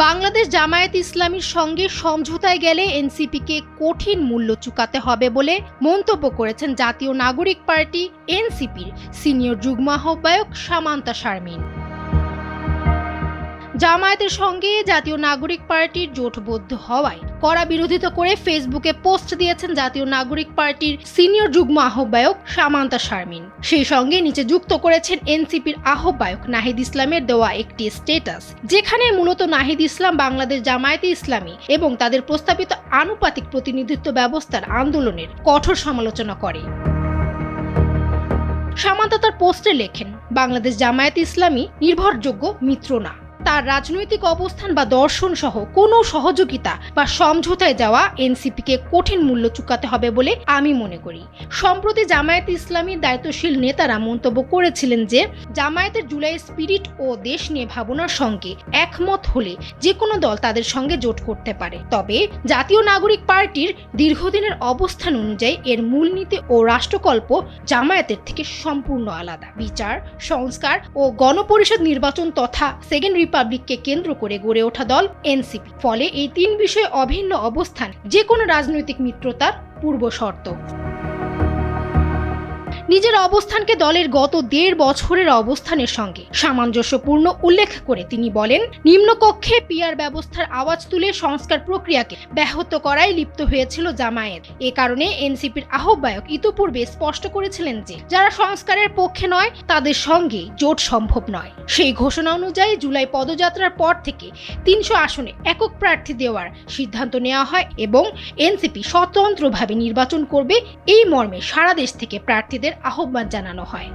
বাংলাদেশ জামায়াত ইসলামীর সঙ্গে সমঝোতায় গেলে এনসিপিকে কঠিন মূল্য চুকাতে হবে বলে মন্তব্য করেছেন জাতীয় নাগরিক পার্টি এনসিপির সিনিয়র যুগ্ম আহ্বায়ক সামান্তা শারমিন। জামায়াতের সঙ্গে জাতীয় নাগরিক পার্টির জোটবদ্ধ হওয়ায় কড়া বিরোধিতা করে ফেসবুকে পোস্ট দিয়েছেন জাতীয় নাগরিক পার্টির সিনিয়র যুগ্ম আহ্বায়ক সামান্তা শারমিন। সেই সঙ্গে নিচে যুক্ত করেছেন এনসিপির আহ্বায়ক নাহিদ ইসলামের দেওয়া একটি স্ট্যাটাস, যেখানে মূলত নাহিদ ইসলাম বাংলাদেশ জামায়াতে ইসলামী এবং তাদের প্রস্তাবিত আনুপাতিক প্রতিনিধিত্ব ব্যবস্থার আন্দোলনের কঠোর সমালোচনা করে। সামান্তা তার পোস্টে লেখেন, বাংলাদেশ জামায়াতে ইসলামী নির্ভরযোগ্য মিত্র না। তার রাজনৈতিক অবস্থান বা দর্শন সহ কোনো সহযোগিতা বা সমঝোতায় যাওয়া এনসিপিকে কঠিন মূল্য চুকাতে হবে বলে আমি মনে করি। সম্প্রতি জামায়াতে ইসলামীর দায়িত্বশীল নেতারা মন্তব্য করেছিলেন যে জামায়াতের জুলাই স্পিরিট ও দেশ নিয়ে ভাবনার সঙ্গে একমত হলে যে কোনো দল তাদের সঙ্গে জোট করতে পারে। তবে জাতীয় নাগরিক পার্টির দীর্ঘদিনের অবস্থান অনুযায়ী এর মূলনীতি ও রাষ্ট্রকল্প জামায়াতের থেকে সম্পূর্ণ আলাদা। বিচার, সংস্কার ও গণপরিষদ নির্বাচন তথা সেকেন্ড রিপাবলিককে কেন্দ্র করে গড়ে ওঠা দল এনসিপি। ফলে এই তিন বিষয়ে অভিন্ন অবস্থান যে কোনো রাজনৈতিক মিত্রতার পূর্ব শর্ত। নিজের অবস্থানকে দলের গত ১.৫ বছরের অবস্থানের সঙ্গে সামঞ্জস্যপূর্ণ উল্লেখ করে তিনি বলেন, নিম্নকক্ষে পিআর ব্যবস্থার আওয়াজ তুলে সংস্কার প্রক্রিয়াকে ব্যাহত করায় লিপ্ত হয়েছিল জামায়াত। এ কারণে এনসিপির আহ্বায়ক ইতোপূর্বে স্পষ্ট করেছিলেন যে যারা সংস্কারের পক্ষে নয় তাদের সঙ্গে জোট সম্ভব নয়। সেই ঘোষণা অনুযায়ী জুলাই পদযাত্রার পর থেকে ৩০০ আসনে একক প্রার্থী দেওয়ার সিদ্ধান্ত নেওয়া হয় এবং এনসিপি স্বতন্ত্রভাবে নির্বাচন করবে এই মর্মে সারা দেশ থেকে প্রার্থীদের আহ্বান জানানো হয়।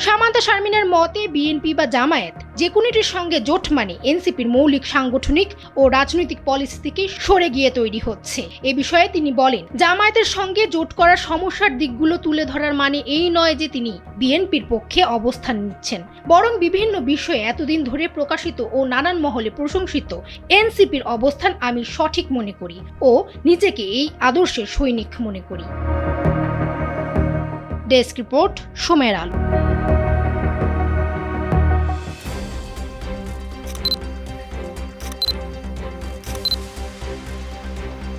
সামান্তা শারমিনের মতে বিএনপি বা জামায়াত যে কোনোটির সঙ্গে জোট মানে এনসিপির মৌলিক সাংগঠনিক ও রাজনৈতিক পলিসি থেকে সরে গিয়ে তৈরি হচ্ছে। এ বিষয়ে তিনি বলেন, জামায়াতের সঙ্গে জোট করার সমস্যার দিকগুলো তুলে ধরার মানে এই নয় যে তিনি বিএনপির পক্ষে অবস্থান নিচ্ছেন, বরং বিভিন্ন বিষয়ে এতদিন ধরে প্রকাশিত ও নানান মহলে প্রশংসিত এনসিপির অবস্থান আমি সঠিক মনে করি ও নিজেকে এই আদর্শের সৈনিক মনে করি। ডেস্ক রিপোর্ট, সময়ের আলো।